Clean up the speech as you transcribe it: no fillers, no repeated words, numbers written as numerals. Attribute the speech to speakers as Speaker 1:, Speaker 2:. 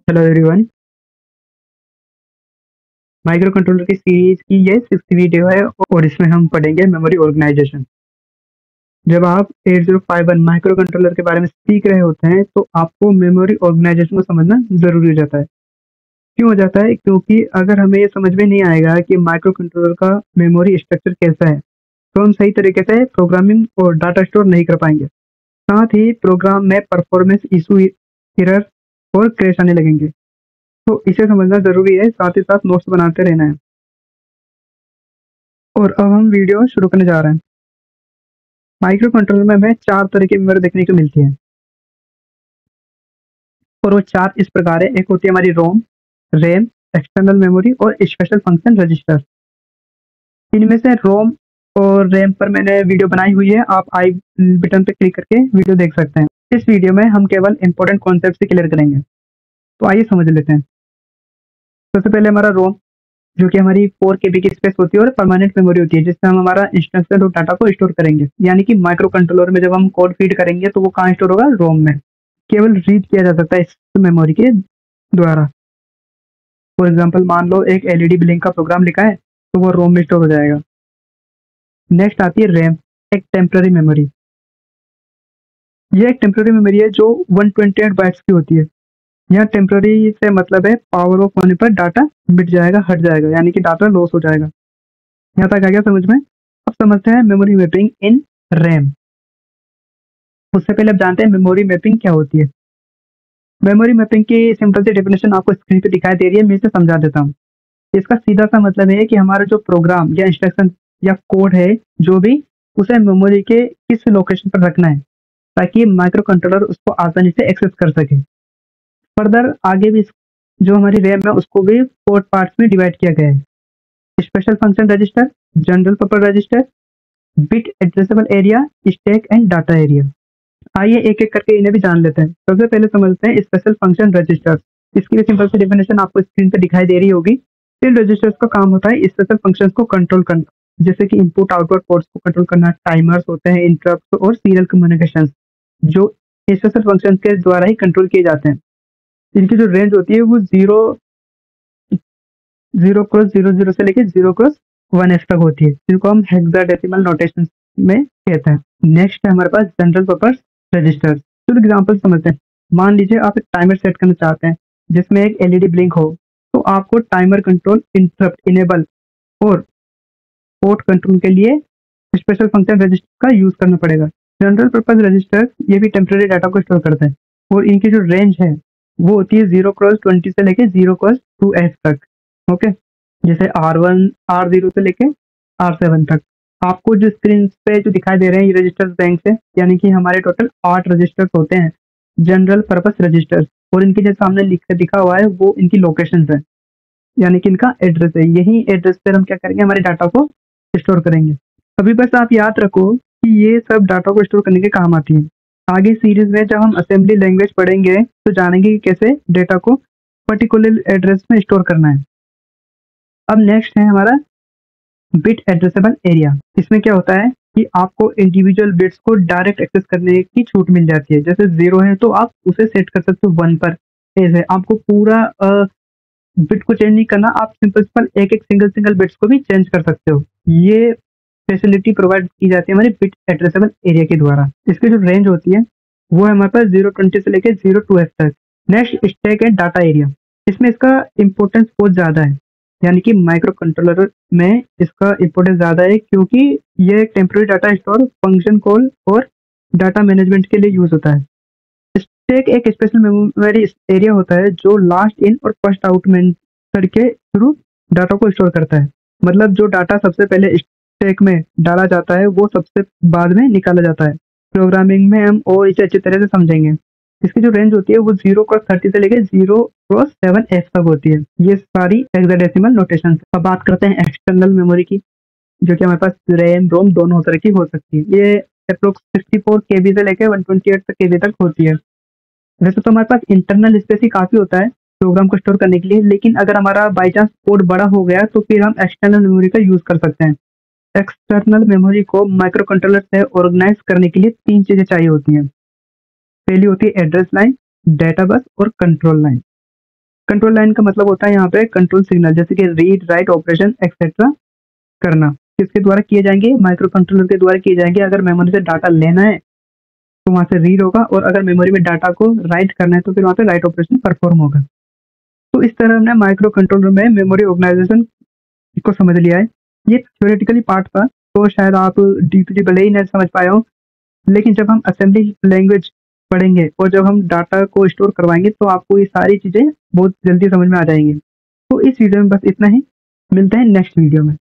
Speaker 1: Hello everyone. Micro controller की series की ये 6th वीडियो है और इसमें हम पढ़ेंगे मेमोरी ऑर्गेनाइजेशन। जब आप 8051 माइक्रो कंट्रोलर के बारे में सीख रहे होते हैं तो आपको मेमोरी ऑर्गेनाइजेशन को समझना ज़रूरी हो जाता है। क्यों हो जाता है? क्योंकि अगर हमें ये समझ में नहीं आएगा कि माइक्रो कंट्रोलर का मेमोरी स्ट्रक्चर कैसा है तो हम सही तरीके से प्रोग्रामिंग और डाटा स्टोर नहीं कर पाएंगे। साथ ही प्रोग्राम में परफॉर्मेंस इशू, एरर और क्रैश आने लगेंगे। तो इसे समझना ज़रूरी है, साथ ही साथ नोट्स बनाते रहना है। और अब हम वीडियो शुरू करने जा रहे हैं। माइक्रो कंट्रोलर में हमें 4 तरह की मेमोरी देखने को मिलती है और वो 4 इस प्रकार है। एक होती है हमारी रोम, रैम, एक्सटर्नल मेमोरी और स्पेशल फंक्शन रजिस्टर। इनमें से रोम और रैम पर मैंने वीडियो बनाई हुई है, आप आई बटन पर क्लिक करके वीडियो देख सकते हैं। इस वीडियो में हम केवल इंपॉर्टेंट कॉन्सेप्ट से क्लियर करेंगे। तो आइए समझ लेते हैं। सबसे पहले हमारा रोम, जो कि हमारी 4 केबी की स्पेस होती है और परमानेंट मेमोरी होती है, जिससे हम हमारा इंस्ट्रक्शन और डाटा को स्टोर करेंगे। यानी कि माइक्रो कंट्रोलर में जब हम कोड फीड करेंगे तो वो कहाँ स्टोर होगा? रोम में। केवल रीड किया जा सकता है इस मेमोरी के द्वारा। फॉर एग्जांपल मान लो एक एलईडी ब्लिंक का प्रोग्राम लिखा है तो वो रोम में स्टोर हो जाएगा। नेक्स्ट आती है रैम, एक टेम्पररी मेमोरी। ये एक टेम्पररी मेमोरी है जो 128 बाइट्स की होती है। यहाँ टेम्पररी से मतलब है पावर ऑफ होने पर डाटा मिट जाएगा, हट जाएगा, यानी कि डाटा लॉस हो जाएगा। यहाँ तक आ गया समझ में? अब समझते हैं मेमोरी मैपिंग इन रैम। उससे पहले अब जानते हैं मेमोरी मैपिंग क्या होती है। मेमोरी मैपिंग की सिंपल सी डेफिनेशन आपको स्क्रीन पे दिखाई दे रही है, मैं इसे समझा देता हूँ। इसका सीधा सा मतलब है कि हमारा जो प्रोग्राम या इंस्ट्रक्शन या कोड है, जो भी, उसे मेमोरी के किस लोकेशन पर रखना है ताकि माइक्रो कंट्रोलर उसको आसानी से एक्सेस कर सके। फर्दर आगे भी जो हमारी रैम है उसको भी 4 पार्ट्स में डिवाइड किया गया है। Special function register, general purpose register, bit addressable area, stack and data area. आइए एक एक करके इन्हें भी जान लेते हैं। सबसे पहले समझते हैं स्पेशल फंक्शन रजिस्टर्स। इसकी भी सिंपल सी डेफिनेशन आपको स्क्रीन पे दिखाई दे रही होगी। इन रजिस्टर्स का काम होता है स्पेशल फंक्शंस को कंट्रोल करना, जैसे कि इनपुट आउटपुट पोर्ट्स को कंट्रोल करना, टाइमर्स होते हैं, इंटरप्ट और सीरियल कम्युनिकेशन, जो स्पेशल फंक्शन के द्वारा ही कंट्रोल किए जाते हैं। इनकी जो रेंज होती है वो 0 क्रॉस 0 0 से लेकर 0 क्रॉस 1f तक होती है, जिनको हम हेक्साडेसिमल नोटेशन में कहते हैं। नेक्स्ट है हमारे पास जनरल पर्पस रजिस्टर। तो एग्जांपल समझते हैं। मान लीजिए आप एक टाइमर सेट करना चाहते हैं जिसमें एक एलईडी ब्लिंक हो, तो आपको टाइमर कंट्रोल, इंटरप्ट, इनेबल और पोर्ट कंट्रोल के लिए स्पेशल फंक्शन रजिस्टर का यूज करना पड़ेगा। जनरल पर्पस रजिस्टर ये भी टेम्पररी डाटा को स्टोर करते हैं और इनकी जो रेंज है वो होती है 0 क्रॉस 20 से लेके 0 क्रॉस 2f तक। ओके, जैसे R1 R0 से लेके R7 तक। आपको जो स्क्रीन पे जो दिखाई दे रहे हैं ये रजिस्टर्स बैंक से, यानी कि हमारे टोटल 8 रजिस्टर्स होते हैं जनरल पर्पस रजिस्टर्स। और इनके जो सामने दिखा हुआ है वो इनकी लोकेशन है, यानी कि इनका एड्रेस है। यही एड्रेस पर हम क्या करेंगे, हमारे डाटा को स्टोर करेंगे। अभी बस आप याद रखो कि ये सब डाटा को स्टोर करने के काम आती है। आगे सीरीज में जब हम असेंबली लैंग्वेज पढ़ेंगे तो जानेंगे कि कैसे डेटा को पर्टिकुलर एड्रेस में स्टोर करना है। अब नेक्स्ट है हमारा बिट एड्रेसेबल एरिया। इसमें क्या होता है कि आपको इंडिविजुअल बिट्स को डायरेक्ट एक्सेस करने की छूट मिल जाती है। जैसे 0 है तो आप उसे सेट कर सकते हो 1 पर। ऐसे आपको पूरा बिट को चेंज नहीं करना, आप सिंपल एक एक सिंगल बिट्स को भी चेंज कर सकते हो। ये फैसिलिटी प्रोवाइड की जाती है हमारे बिट एड्रेसेबल एरिया के द्वारा। इसकी जो रेंज होती है वो है हमारे पास 0 20 से लेकर 0 2f तक। Next stack and data area. इसमें इसका इम्पोर्टेंस बहुत ज़्यादा है, यानी कि माइक्रो कंट्रोलर में इसका इम्पोर्टेंस ज़्यादा है क्योंकि ये temporary data store, function call और डाटा मैनेजमेंट के लिए यूज होता है। स्टैक एक स्पेशल मेमोरी एरिया होता है जो लास्ट इन और फर्स्ट आउट मेथड के थ्रू डाटा को स्टोर करता है। मतलब जो डाटा सबसे पहले स्टैक में डाला जाता है वो सबसे बाद में निकाला जाता है। प्रोग्रामिंग में हम और इसे अच्छी तरह से समझेंगे। इसकी जो रेंज होती है वो 0 क्रॉस 30 से लेकर 0 क्रॉस 7f तक होती है। ये सारी हेक्साडेसिमल नोटेशन। अब बात करते हैं एक्सटर्नल मेमोरी की, जो कि हमारे पास रैम रोम दोनों तरह की हो सकती है। ये अप्रोक्स 64 केबी से लेकर 128 केबी तक होती है। वैसे तो हमारे पास इंटरनल स्पेस ही काफ़ी होता है प्रोग्राम को स्टोर करने के लिए, लेकिन अगर हमारा बाई चांस कोड बड़ा हो गया तो फिर हम एक्सटर्नल मेमोरी का यूज़ कर सकते हैं। एक्सटर्नल मेमोरी को माइक्रो कंट्रोलर से ऑर्गेनाइज करने के लिए 3 चीज़ें चाहिए होती हैं। पहली होती है एड्रेस लाइन, डेटा बस और कंट्रोल लाइन। कंट्रोल लाइन का मतलब होता है यहाँ पे कंट्रोल सिग्नल, जैसे कि रीड राइट ऑपरेशन एक्सेट्रा करना, किसके द्वारा किए जाएंगे, माइक्रो कंट्रोलर के द्वारा किए जाएंगे। अगर मेमोरी से डाटा लेना है तो वहां से रीड होगा, और अगर मेमोरी में डाटा को राइट करना है तो फिर वहां पे राइट ऑपरेशन परफॉर्म होगा। तो इस तरह हमने माइक्रो कंट्रोलर में मेमोरी ऑर्गेनाइजेशन को समझ लिया है। ये थ्योरेटिकली पार्ट था, तो शायद आप डीपली भले ही नहीं समझ पाए हो, लेकिन जब हम असेंबली लैंग्वेज पढ़ेंगे और जब हम डाटा को स्टोर करवाएंगे तो आपको ये सारी चीजें बहुत जल्दी समझ में आ जाएंगी। तो इस वीडियो में बस इतना ही, मिलते हैं नेक्स्ट वीडियो में।